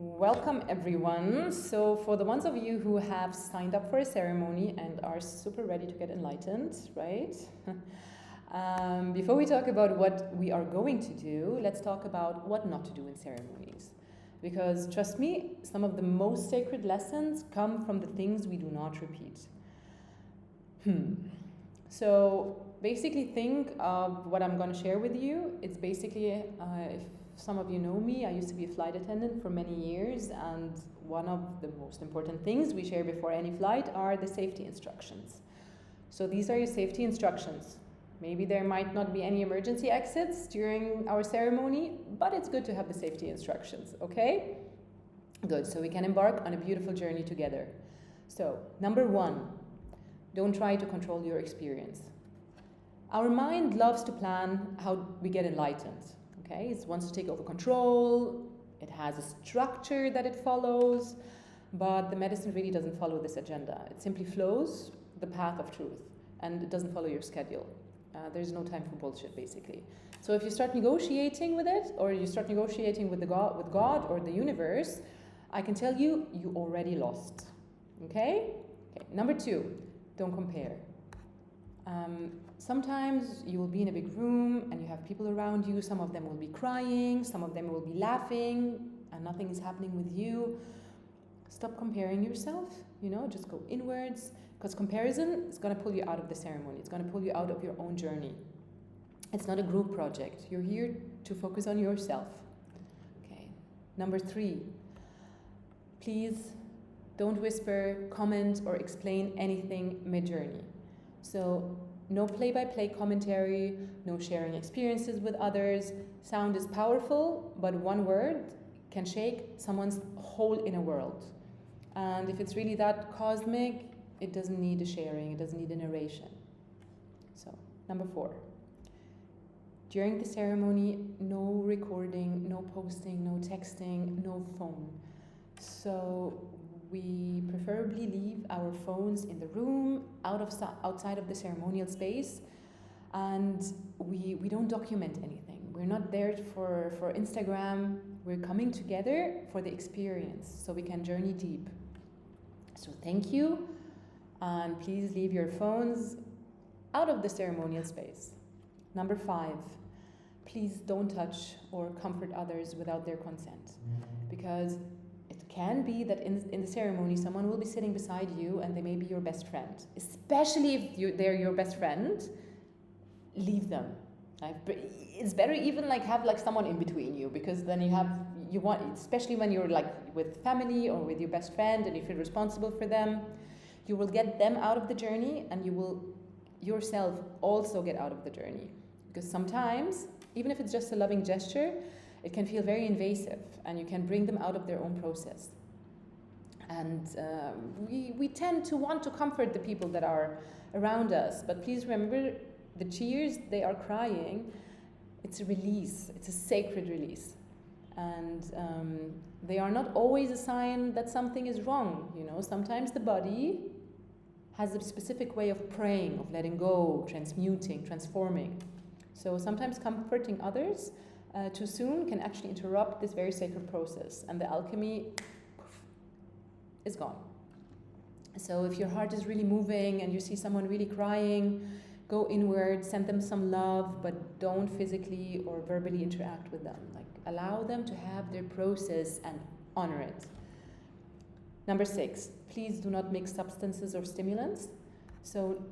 Welcome everyone. So for the ones of you who have signed up for a ceremony and are super ready to get enlightened, right? Before we talk about what we are going to do, let's talk about what not to do in ceremonies. Because trust me, some of the most sacred lessons come from the things we do not repeat. So basically think of what I'm going to share with you. It's basically, if some of you know me, I used to be a flight attendant for many years, and one of the most important things we share before any flight are the safety instructions. So these are your safety instructions. Maybe there might not be any emergency exits during our ceremony, but it's good to have the safety instructions, okay? Good, so we can embark on a beautiful journey together. So, number 1, don't try to control your experience. Our mind loves to plan how we get enlightened. Okay, it wants to take over control, it has a structure that it follows, but the medicine really doesn't follow this agenda. It simply flows the path of truth, and it doesn't follow your schedule. There's no time for bullshit, basically. So if you start negotiating with it, or you start negotiating with God or the universe, I can tell you, you already lost. Okay? Number 2, don't compare. Sometimes you will be in a big room and you have people around you. Some of them will be crying, some of them will be laughing, and nothing is happening with you. Stop comparing yourself, just go inwards, because comparison is going to pull you out of the ceremony. It's going to pull you out of your own journey. It's not a group project. You're here to focus on yourself. Okay. Number 3, please don't whisper, comment, or explain anything mid-journey. So no play-by-play commentary, no sharing experiences with others. Sound is powerful, but one word can shake someone's whole inner world. And if it's really that cosmic, it doesn't need a sharing, it doesn't need a narration. So, number 4. During the ceremony, no recording, no posting, no texting, no phone. So we preferably leave our phones in the room, outside of the ceremonial space, and we don't document anything. We're not there for Instagram. We're coming together for the experience, so we can journey deep. So thank you, and please leave your phones out of the ceremonial space. Number 5, please don't touch or comfort others without their consent, because it can be that in the ceremony someone will be sitting beside you and they may be your best friend. Especially if they're your best friend, leave them. It's better even have someone in between you, because then you want, especially when you're with family or with your best friend and you feel responsible for them, you will get them out of the journey and you will yourself also get out of the journey. Because sometimes, even if it's just a loving gesture, it can feel very invasive, and you can bring them out of their own process. And we tend to want to comfort the people that are around us, but please remember, the tears they are crying, it's a release, it's a sacred release. And they are not always a sign that something is wrong. Sometimes the body has a specific way of praying, of letting go, transmuting, transforming. So sometimes comforting others too soon can actually interrupt this very sacred process, and the alchemy is gone. So if your heart is really moving and you see someone really crying, go inward, send them some love, but don't physically or verbally interact with them. Allow them to have their process and honor it. Number 6, please do not mix substances or stimulants. So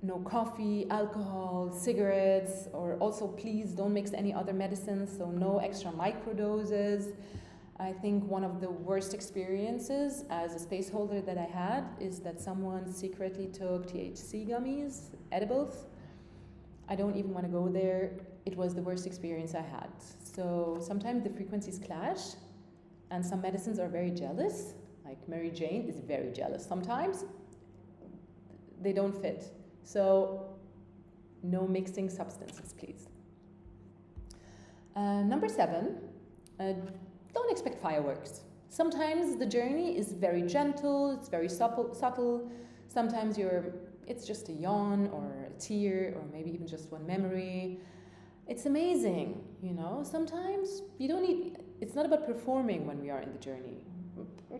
no coffee, alcohol, cigarettes, or also please don't mix any other medicines, so no extra microdoses. I think one of the worst experiences as a space holder that I had is that someone secretly took THC gummies, edibles. I don't even want to go there. It was the worst experience I had. So sometimes the frequencies clash, and some medicines are very jealous, like Mary Jane is very jealous. Sometimes they don't fit. So, no mixing substances, please. Number 7, don't expect fireworks. Sometimes the journey is very gentle, it's very subtle. Sometimes it's just a yawn or a tear or maybe even just one memory. It's amazing, you know. Sometimes you don't need, it's not about performing when we are in the journey.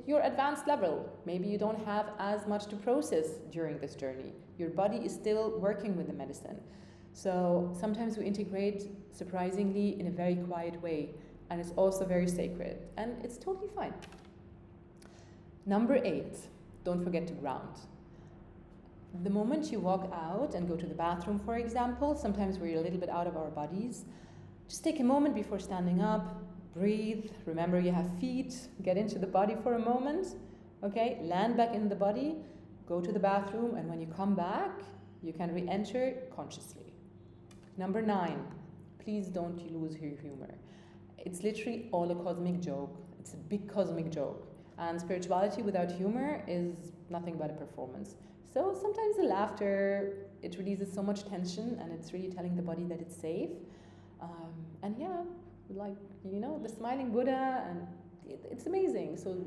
You're advanced level. Maybe you don't have as much to process during this journey. Your body is still working with the medicine. So sometimes we integrate surprisingly in a very quiet way, and it's also very sacred, and it's totally fine. Number 8, don't forget to ground. The moment you walk out and go to the bathroom, for example, sometimes we're a little bit out of our bodies. Just take a moment before standing up, breathe. Remember, you have feet. Get into the body for a moment. Okay, land back in the body, go to the bathroom, and when you come back, you can re-enter consciously. Number 9, please don't lose your humor. It's literally all a cosmic joke. It's a big cosmic joke. And spirituality without humor is nothing but a performance. So sometimes the laughter, it releases so much tension, and it's really telling the body that it's safe. And yeah, like, you know, the smiling Buddha, and it's amazing. So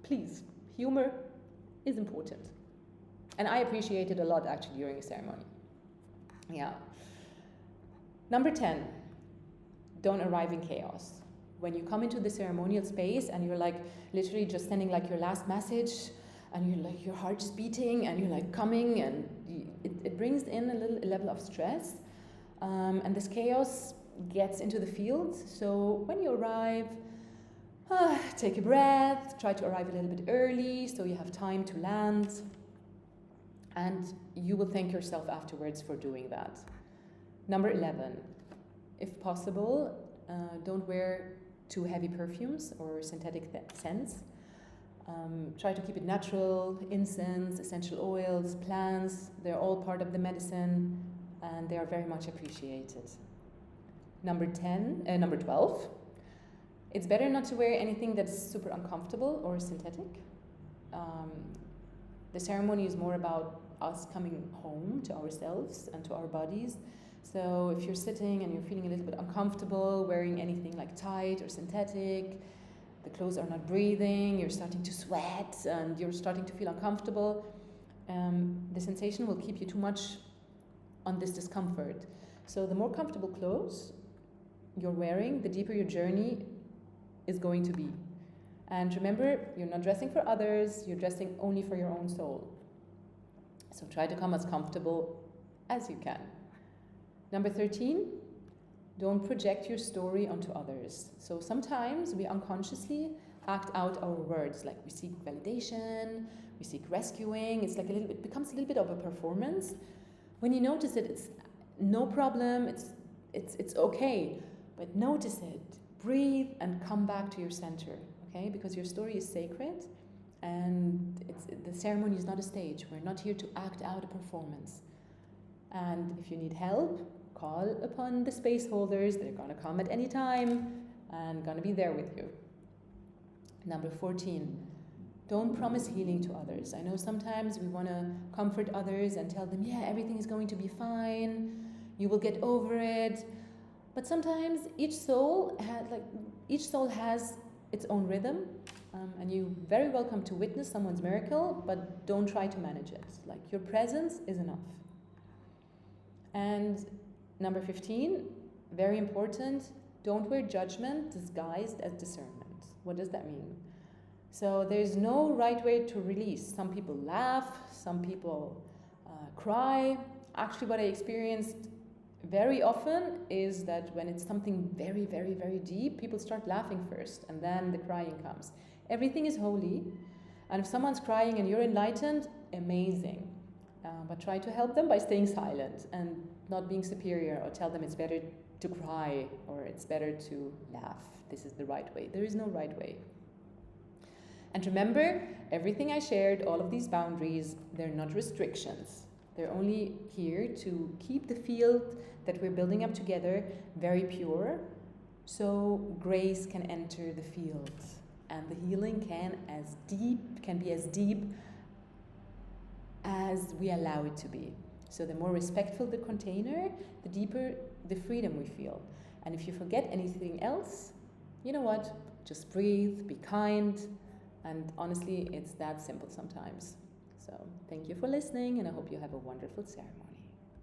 please, humor is important. And I appreciate it a lot actually during a ceremony. Yeah. Number 10, don't arrive in chaos. When you come into the ceremonial space and you're like literally just sending like your last message, and you're like, your heart is beating, and you're like coming, and it brings in a level of stress, and this chaos gets into the field. So when you arrive, take a breath, try to arrive a little bit early so you have time to land, and you will thank yourself afterwards for doing that. Number 11, if possible, don't wear too heavy perfumes or synthetic scents. Try to keep it natural. Incense, essential oils, plants, they're all part of the medicine, and they are very much appreciated. Number 12, it's better not to wear anything that's super uncomfortable or synthetic. The ceremony is more about us coming home to ourselves and to our bodies. So if you're sitting and you're feeling a little bit uncomfortable wearing anything like tight or synthetic, the clothes are not breathing, you're starting to sweat, and you're starting to feel uncomfortable, the sensation will keep you too much on this discomfort. So the more comfortable clothes you're wearing, the deeper your journey is going to be. And remember, you're not dressing for others, you're dressing only for your own soul. So try to come as comfortable as you can. Number 13, don't project your story onto others. So sometimes we unconsciously act out our words, like we seek validation, we seek rescuing. It's like it becomes a little bit of a performance. When you notice it, it's no problem, it's okay, but notice it, breathe, and come back to your center, okay? Because your story is sacred, and the ceremony is not a stage. We're not here to act out a performance. And if you need help, call upon the space holders. They're going to come at any time and going to be there with you. Number 14, don't promise healing to others. I know sometimes we want to comfort others and tell them, yeah, everything is going to be fine, you will get over it. But sometimes each soul has its own rhythm, and you're very welcome to witness someone's miracle, but don't try to manage it. Like, your presence is enough. And number 15, very important, don't wear judgment disguised as discernment. What does that mean? So there's no right way to release. Some people laugh, some people cry. Actually, what I experienced very often is that when it's something very, very, very deep, people start laughing first, and then the crying comes. Everything is holy, and if someone's crying and you're enlightened, amazing. But try to help them by staying silent and not being superior, or tell them it's better to cry or it's better to laugh. This is the right way. There is no right way. And remember, everything I shared, all of these boundaries, they're not restrictions. They're only here to keep the field that we're building up together very pure, so grace can enter the field, and the healing can be as deep as we allow it to be. So the more respectful the container, the deeper the freedom we feel. And if you forget anything else, you know what? Just breathe, be kind, and honestly, it's that simple sometimes. So thank you for listening, and I hope you have a wonderful ceremony.